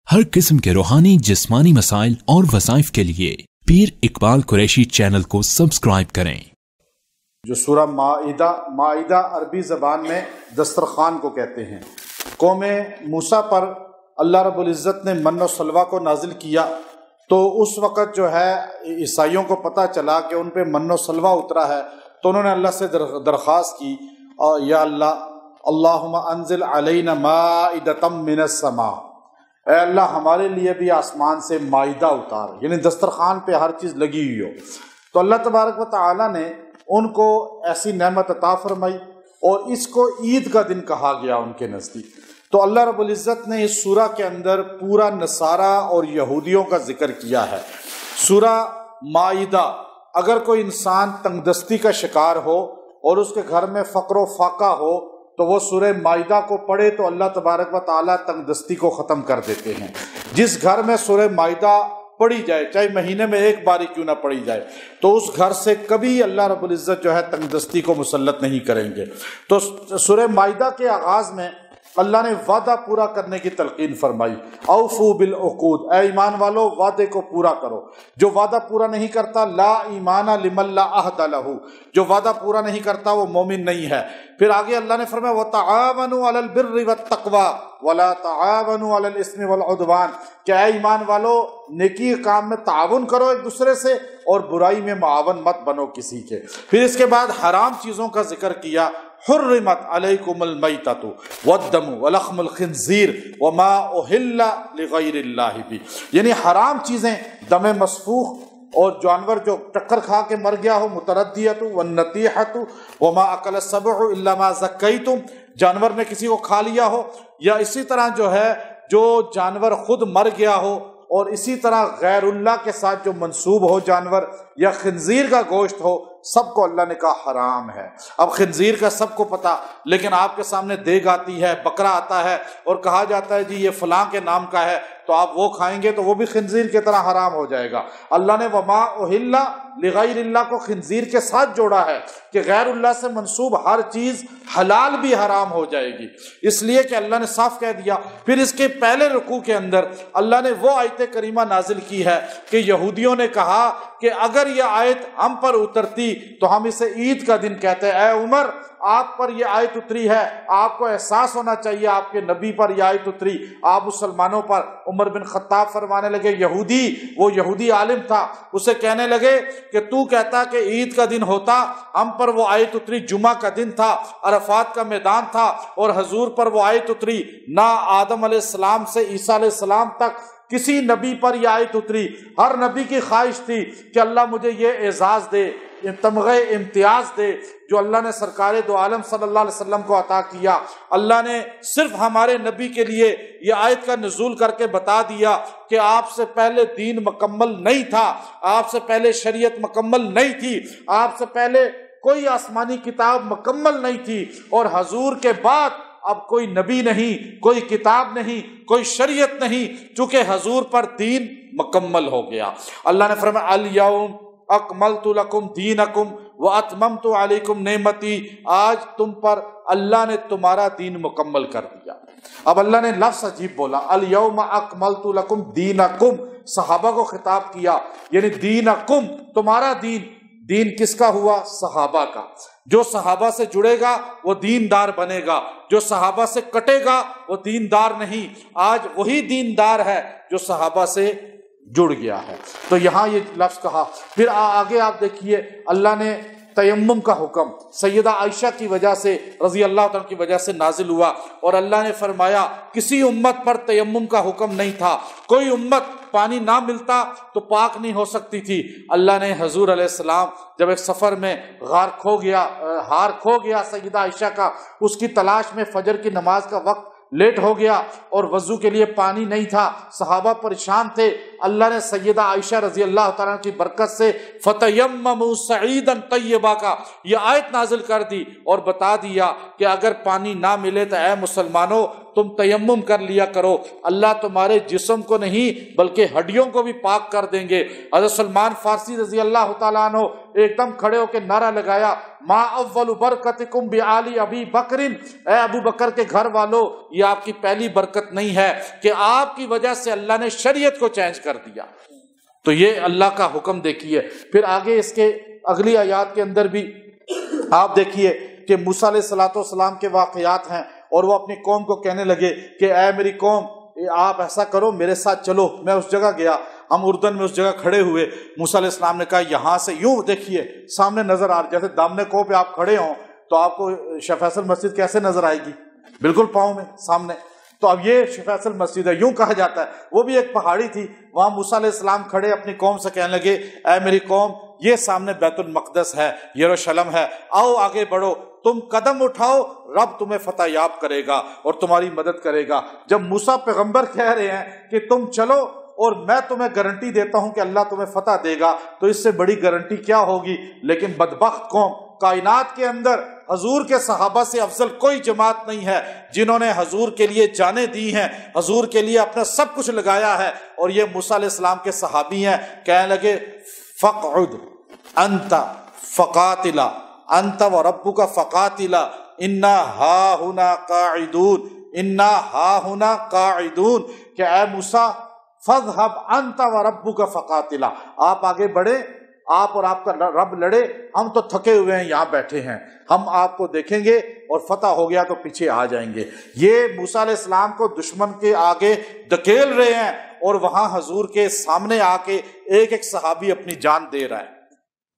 ہر قسم کے روحانی جسمانی مسائل اور وظائف کے لیے پیر اقبال قریشی چینل کو سبسکرائب کریں۔ جو سورہ مائدہ عربی زبان میں دسترخوان کو کہتے ہیں، قوم موسیٰ پر اللہ رب العزت نے من و سلوہ کو نازل کیا تو اس وقت جو ہے عیسائیوں کو پتہ چلا کہ ان پہ من و سلوہ اترا ہے، تو انہوں نے اللہ سے درخواست کی، یا اللہ اللہم انزل علینا مائدۃ من السماء، اے اللہ ہمارے لیے بھی آسمان سے مائدہ اتار، یعنی دسترخوان پہ ہر چیز لگی ہوئی ہو۔ تو اللہ تبارک و تعالیٰ نے ان کو ایسی نعمت عطا فرمائی اور اس کو عید کا دن کہا گیا ان کے نزدیک۔ تو اللہ رب العزت نے اس سورہ کے اندر پورا نصارہ اور یہودیوں کا ذکر کیا ہے۔ سورہ مائدہ، اگر کوئی انسان تنگ دستی کا شکار ہو اور اس کے گھر میں فقر و فاقہ ہو تو وہ سورہ مائدہ کو پڑھے تو اللہ تبارک و تعالیٰ تنگ دستی کو ختم کر دیتے ہیں۔ جس گھر میں سورہ مائدہ پڑھی جائے، چاہے مہینے میں ایک بار کیوں نہ پڑھی جائے، تو اس گھر سے کبھی اللہ رب العزت جو ہے تنگ دستی کو مسلط نہیں کریں گے۔ تو سورہ مائدہ کے آغاز میں اللہ نے وعدہ پورا کرنے کی تلقین فرمائی، اوفو بالعقود، اے ایمان والو وعدے کو پورا کرو۔ جو وعدہ پورا نہیں کرتا لا ایمان لمن لا عہد لہ، جو وعدہ پورا نہیں کرتا وہ مومن نہیں ہے۔ پھر آگے اللہ نے فرمایا وتعاونوا علی البر والتقوی ولا تعاونوا علی الاثم والعدوان، کہ اے ایمان والو نیکی کے کام میں تعاون کرو ایک دوسرے سے اور برائی میں معاون مت بنو کسی کے۔ پھر اس کے بعد حرام چیزوں کا ذکر کیا، حرمت علیکم المیتۃ والدم ولحم الخنزیر وما اہل لغیر اللہ بھی، یعنی حرام چیزیں، دم مسفوخ اور جانور جو ٹکر کھا کے مر گیا ہو، متردیۃ والنطیحۃ وما اکل السبع الا ما ذکیتم، جانور نے کسی کو کھا لیا ہو، یا اسی طرح جو ہے جو جانور خود مر گیا ہو، اور اسی طرح غیر اللہ کے ساتھ جو منسوب ہو جانور، یا خنزیر کا گوشت ہو، سب کو اللہ نے کہا حرام ہے۔ اب خنزیر کا سب کو پتا، لیکن آپ کے سامنے دیگ آتی ہے، بکرا آتا ہے اور کہا جاتا ہے جی یہ فلاں کے نام کا ہے، تو آپ وہ کھائیں گے تو وہ بھی خنزیر کی طرح حرام ہو جائے گا۔ اللہ نے وما اہل لغیر اللہ کو خنزیر کے ساتھ جوڑا ہے کہ غیر اللہ سے منسوب ہر چیز حلال بھی حرام ہو جائے گی، اس لیے کہ اللہ نے صاف کہہ دیا۔ پھر اس کے پہلے رکوع کے اندر اللہ نے وہ آیت کریمہ نازل کی ہے کہ یہودیوں نے کہا کہ اگر یہ آیت ہم پر اترتی تو ہم اسے عید کا دن کہتے۔ اے عمر، آپ پر یہ آیت اتری ہے، آپ کو احساس ہونا چاہیے آپ کے نبی پر یہ آیت اتری، آپ مسلمانوں پر۔ عمر بن خطاب فرمانے لگے، وہ یہودی عالم تھا، اسے کہنے لگے کہ تو کہتا کہ عید کا دن ہوتا، ہم پر وہ آیت اتری جمعہ کا دن تھا، عرفات کا میدان تھا، اور حضور پر وہ آیت اتری، نہ آدم علیہ السلام سے عیسیٰ علیہ السلام تک کسی نبی پر یہ آیت اتری۔ ہر نبی کی خواہش تھی کہ اللہ مجھے یہ اعزاز دے، تمغہ امتیاز دے جو اللہ نے سرکار دو عالم صلی اللہ علیہ وسلم کو عطا کیا۔ اللہ نے صرف ہمارے نبی کے لیے یہ آیت کا نزول کر کے بتا دیا کہ آپ سے پہلے دین مکمل نہیں تھا، آپ سے پہلے شریعت مکمل نہیں تھی، آپ سے پہلے کوئی آسمانی کتاب مکمل نہیں تھی، اور حضور کے بعد اب کوئی نبی نہیں، کوئی کتاب نہیں، کوئی شریعت نہیں، چونکہ حضور پر دین مکمل ہو گیا۔ اللہ نے فرمایا الیوم اکملت لکم دینکم واتممت علیکم نعمتی، آج تم پر اللہ نے تمہارا دین مکمل کر دیا۔ اب اللہ نے لفظ عجیب بولا، الیوم اکملت لکم دینکم، صحابہ کو خطاب کیا، یعنی دینکم، تمہارا دین۔ دین کس کا ہوا؟ صحابہ کا۔ جو صحابہ سے جڑے گا وہ دیندار بنے گا، جو صحابہ سے کٹے گا وہ دیندار نہیں۔ آج وہی دیندار ہے جو صحابہ سے جڑ گیا ہے۔ تو یہاں یہ لفظ کہا۔ پھر آگے آپ دیکھیے اللہ نے تیمم کا حکم سیدہ عائشہ کی وجہ سے رضی اللہ عنہ کی وجہ سے نازل ہوا، اور اللہ نے فرمایا کسی امت پر تیمم کا حکم نہیں تھا، کوئی امت پانی نہ ملتا تو پاک نہیں ہو سکتی تھی۔ اللہ نے حضور علیہ السلام جب ایک سفر میں ہار کھو گیا سیدہ عائشہ کا، اس کی تلاش میں فجر کی نماز کا وقت لیٹ ہو گیا اور وضو کے لیے پانی نہیں تھا، صحابہ پریشان تھے، اللہ نے سیدہ عائشہ رضی اللہ تعالیٰ کی برکت سے فَتَيَمَّمُوا صَعِيدًا طَيِّبًا کا یہ آیت نازل کر دی اور بتا دیا کہ اگر پانی نہ ملے تو اے مسلمانوں تم تیمم کر لیا کرو، اللہ تمہارے جسم کو نہیں بلکہ ہڈیوں کو بھی پاک کر دیں گے۔ حضرت سلمان فارسی رضی اللہ تعالیٰ عنہ ایک دم کھڑے ہو کے نعرہ لگایا، ما اول برکتکم بعلی ابی بکرن، اے ابو بکر کے گھر والوں، یہ آپ کی پہلی برکت نہیں ہے کہ آپ کی وجہ سے اللہ نے شریعت کو چینج کر دیا۔ تو یہ اللہ کا حکم دیکھیے۔ پھر آگے اس کے اگلی آیات کے اندر بھی آپ دیکھیے کہ موسیٰ علیہ السلام کے واقعات ہیں، اور وہ اپنی قوم کو کہنے لگے کہ اے میری قوم، آپ ایسا کرو، میرے ساتھ چلو۔ میں اس جگہ گیا، ہم اردن میں اس جگہ کھڑے ہوئے، موسیٰ علیہ السلام نے کہا یہاں سے یوں دیکھیے سامنے نظر آ رہا، جیسے دامنے کو پہ آپ کھڑے ہوں تو آپ کو شیخ فیصل مسجد کیسے نظر آئے گی؟ بالکل پاؤں میں سامنے۔ تو اب یہ شیخ فیصل مسجد ہے، یوں کہا جاتا ہے۔ وہ بھی ایک پہاڑی تھی، وہاں موسیٰ علیہ السلام کھڑے اپنی قوم سے کہنے لگے اے میری قوم، یہ سامنے بیت المقدس ہے، یروشلم ہے، آؤ آگے بڑھو، تم قدم اٹھاؤ، رب تمہیں فتح یاب کرے گا اور تمہاری مدد کرے گا۔ جب موسیٰ پیغمبر کہہ رہے ہیں کہ تم چلو اور میں تمہیں گارنٹی دیتا ہوں کہ اللہ تمہیں فتح دے گا، تو اس سے بڑی گارنٹی کیا ہوگی؟ لیکن بدبخت قوم، کائنات کے اندر حضور کے صحابہ سے افضل کوئی جماعت نہیں ہے جنہوں نے حضور کے لیے جانیں دی ہیں، حضور کے لیے اپنا سب کچھ لگایا ہے، اور یہ موسیٰ علیہ السلام کے صحابی ہیں۔ کہنے لگے فقعد انت فقاتلا انت وربک فقاتلا انا ہاہنا قاعدون انا ہاہنا قاعدون، کہ اے موسیٰ فاذهب انت وربک فقاتلا، آپ آگے بڑھے، آپ اور آپ کا رب لڑے، ہم تو تھکے ہوئے ہیں، یہاں بیٹھے ہیں، ہم آپ کو دیکھیں گے اور فتح ہو گیا تو پیچھے آ جائیں گے۔ یہ موسیٰ علیہ السلام کو دشمن کے آگے دھکیل رہے ہیں، اور وہاں حضور کے سامنے آ کے ایک ایک صحابی اپنی جان دے رہا ہے۔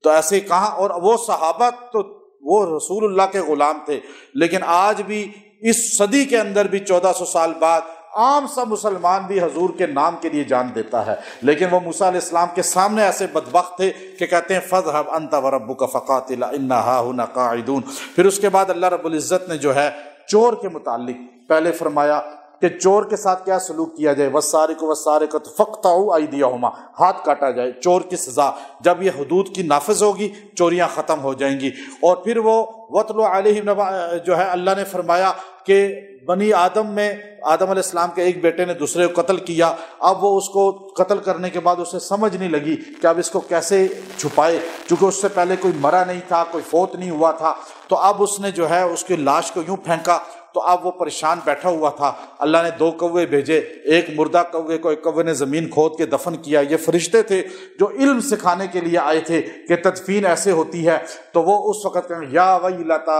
تو ایسے کہاں، اور وہ صحابہ تو وہ رسول اللہ کے غلام تھے، لیکن آج بھی اس صدی کے اندر بھی 1400 سال بعد عام سا مسلمان بھی حضور کے نام کے لیے جان دیتا ہے، لیکن وہ موسیٰ علیہ السلام کے سامنے ایسے بدبخت تھے کہ کہتے ہیں فَاذْهَبْ أَنْتَ وَرَبُّكَ فَقَاتِلَا إِنَّا هَاهُنَا قَاعِدُونَ۔ پھر اس کے بعد اللہ رب العزت نے جو ہے چور کے متعلق پہلے فرمایا کہ چور کے ساتھ کیا سلوک کیا جائے، وَالسَّارِقُ وَالسَّارِقَةُ فَاقْطَعُوا أَيْدِيَهُمَا، ہاتھ کاٹا جائے، چور کی سزا۔ جب یہ حدود کی نافذ ہوگی چوریاں ختم ہو جائیں گی۔ اور پھر وہ وَاتْلُ عَلَيْهِمْ جو ہے اللہ نے فرمایا کہ بنی آدم میں آدم علیہ السلام کے ایک بیٹے نے دوسرے کو قتل کیا، اب وہ اس کو قتل کرنے کے بعد اسے سمجھ نہیں لگی کہ اب اس کو کیسے چھپائے، چونکہ اس سے پہلے کوئی مرا نہیں تھا، کوئی فوت نہیں ہوا تھا، تو اب اس نے جو ہے اس کی لاش کو یوں پھینکا، تو اب وہ پریشان بیٹھا ہوا تھا۔ اللہ نے 2 کوے بھیجے، ایک مردہ کوے کو ایک کوے نے زمین کھود کے دفن کیا۔ یہ فرشتے تھے جو علم سکھانے کے لیے آئے تھے کہ تدفین ایسے ہوتی ہے، تو وہ اس وقت کہیں یا ویلتا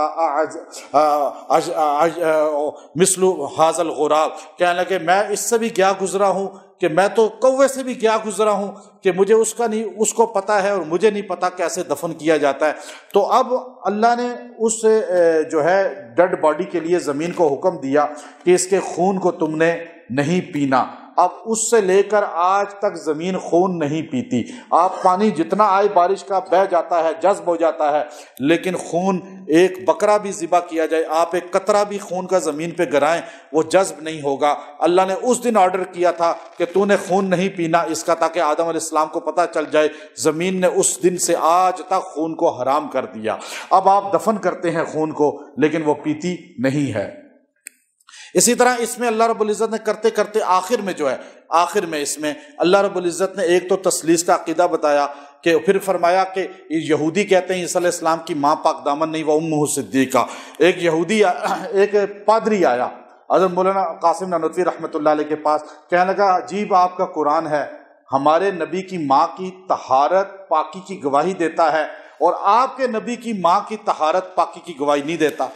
مثل ھذا الغراب، کہنے لگے میں اس سے بھی گیا گزرا ہوں، کہ میں تو کوے سے بھی گیا گزرا ہوں کہ مجھے اس کا نہیں، اس کو پتہ ہے اور مجھے نہیں پتہ کیسے دفن کیا جاتا ہے۔ تو اب اللہ نے اس جو ہے ڈیڈ باڈی کے لیے زمین کو حکم دیا کہ اس کے خون کو تم نے نہیں پینا۔ اب اس سے لے کر آج تک زمین خون نہیں پیتی۔ آپ پانی جتنا آئے بارش کا بہہ جاتا ہے، جذب ہو جاتا ہے، لیکن خون ایک بکرا بھی ذبح کیا جائے، آپ ایک قطرہ بھی خون کا زمین پہ گرائیں، وہ جذب نہیں ہوگا۔ اللہ نے اس دن آرڈر کیا تھا کہ تو نے خون نہیں پینا اس کا، تاکہ آدم علیہ السلام کو پتہ چل جائے۔ زمین نے اس دن سے آج تک خون کو حرام کر دیا۔ اب آپ دفن کرتے ہیں خون کو، لیکن وہ پیتی نہیں ہے۔ اسی طرح اس میں اللہ رب العزت نے کرتے کرتے آخر میں جو ہے، آخر میں اس میں اللہ رب العزت نے ایک تو تثلیث کا عقیدہ بتایا، کہ پھر فرمایا کہ یہودی کہتے ہیں عیسیٰ علیہ السلام کی ماں پاک دامن نہیں، وہ امہ صدیقہ۔ ایک یہودی ایک پادری آیا حضرت مولانا قاسم نانوتوی رحمۃ اللہ علیہ کے پاس، کہنے لگا عجیب آپ کا قرآن ہے، ہمارے نبی کی ماں کی طہارت پاکی کی گواہی دیتا ہے، اور آپ کے نبی کی ماں کی طہارت پاکی کی گواہی نہیں دیتا۔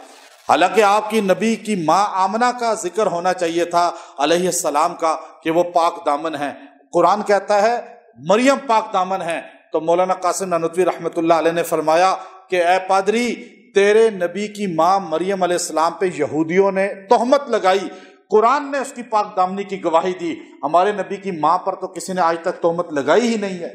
حالانکہ آپ کی نبی کی ماں آمنہ کا ذکر ہونا چاہیے تھا علیہ السلام کا، کہ وہ پاک دامن ہیں۔ قرآن کہتا ہے مریم پاک دامن ہے۔ تو مولانا قاسم نانوتوی رحمۃ اللہ علیہ نے فرمایا کہ اے پادری، تیرے نبی کی ماں مریم علیہ السلام پہ یہودیوں نے تہمت لگائی، قرآن نے اس کی پاک دامنی کی گواہی دی، ہمارے نبی کی ماں پر تو کسی نے آج تک تہمت لگائی ہی نہیں ہے۔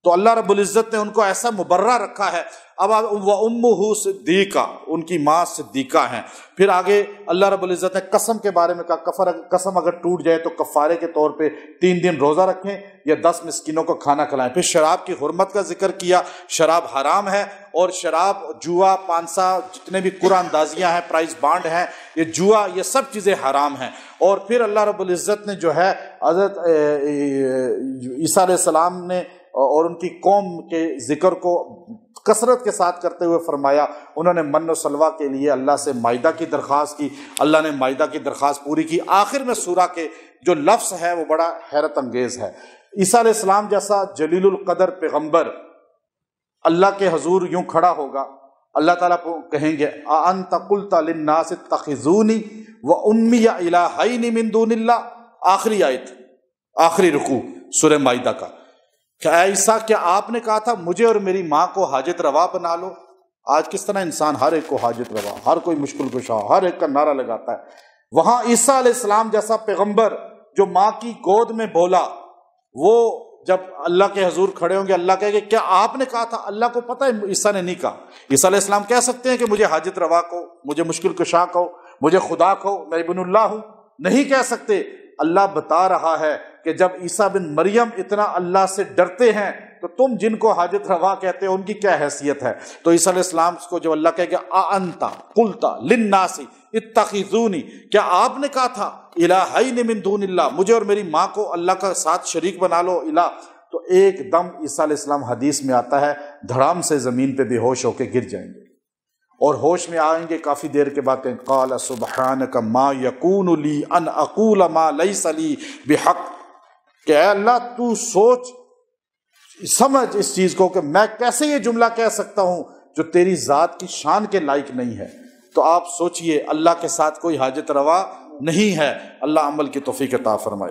تو اللہ رب العزت نے ان کو ایسا مبرہ رکھا ہے۔ اب وَأُمُّهُ صدیقہ، ان کی ماں صدیقہ ہیں۔ پھر آگے اللہ رب العزت نے قسم کے بارے میں کہا، قسم اگر ٹوٹ جائے تو کفارے کے طور پہ 3 دن روزہ رکھیں یا 10 مسکینوں کو کھانا کھلائیں۔ پھر شراب کی حرمت کا ذکر کیا، شراب حرام ہے، اور شراب، جوا، پانسا، جتنے بھی قرآن اندازیاں ہیں، پرائز بانڈ ہیں، یہ جوا، یہ سب چیزیں حرام ہیں۔ اور پھر اللہ رب العزت نے جو ہے حضرت عیسیٰ علیہ السلام نے اور ان کی قوم کے ذکر کو کثرت کے ساتھ کرتے ہوئے فرمایا۔ انہوں نے من و سلوہ کے لیے اللہ سے مائدہ کی درخواست کی، اللہ نے مائدہ کی درخواست پوری کی۔ آخر میں سورہ کے جو لفظ ہے وہ بڑا حیرت انگیز ہے۔ عیسیٰ علیہ السلام جیسا جلیل القدر پیغمبر اللہ کے حضور یوں کھڑا ہوگا، اللہ تعالیٰ کو کہیں گے اَأَنْتَ قُلْتَ لِلنَّاسِ اتَّخِذُونِي وَأُمِّيَ إِلَٰهَيْنِ مِن دُونِ اللَّهِ، آخری آیت، آخری رکوع سورہ مائدہ کا، کہ اے عیسیٰ کیا آپ نے کہا تھا مجھے اور میری ماں کو حاجت روا بنا لو؟ آج کس طرح انسان ہر ایک کو حاجت روا، ہر کوئی مشکل کشا، ہر ایک کا نعرہ لگاتا ہے۔ وہاں عیسیٰ علیہ السلام جیسا پیغمبر جو ماں کی گود میں بولا، وہ جب اللہ کے حضور کھڑے ہوں گے، اللہ کہے گے کیا آپ نے کہا تھا؟ اللہ کو پتہ ہے عیسیٰ نے نہیں کہا۔ عیسیٰ علیہ السلام کہہ سکتے ہیں کہ مجھے حاجت روا کہو، مجھے مشکل کشا کہو، مجھے خدا کہو، میں ابن اللہ ہوں، نہیں کہہ سکتے۔ اللہ بتا رہا ہے کہ جب عیسیٰ بن مریم اتنا اللہ سے ڈرتے ہیں تو تم جن کو حاجت روا کہتے ہو ان کی کیا حیثیت ہے؟ تو عیسیٰ علیہ السلام کو جو اللہ کہے گا اَأَنْتَ قُلْتَ لِلنَّاسِ اتَّخِذُونِي، کیا آپ نے کہا تھا الٰہَیْنِ مِن دُونِ اللَّہ، مجھے اور میری ماں کو اللہ کا ساتھ شریک بنا لو الہ، تو ایک دم عیسیٰ علیہ السلام حدیث میں آتا ہے دھڑام سے زمین پہ بے ہوش ہو کے گر جائیں گے، اور ہوش میں آئیں گے کافی دیر کے بعد کہیں قال سبحانک ما یکون لی ان اقول ما لیس لی بحق، کہ اے اللہ تو سوچ سمجھ اس چیز کو کہ میں کیسے یہ جملہ کہہ سکتا ہوں جو تیری ذات کی شان کے لائق نہیں ہے۔ تو آپ سوچئے اللہ کے ساتھ کوئی حاجت روا نہیں ہے۔ اللہ عمل کی توفیق عطا فرمائے۔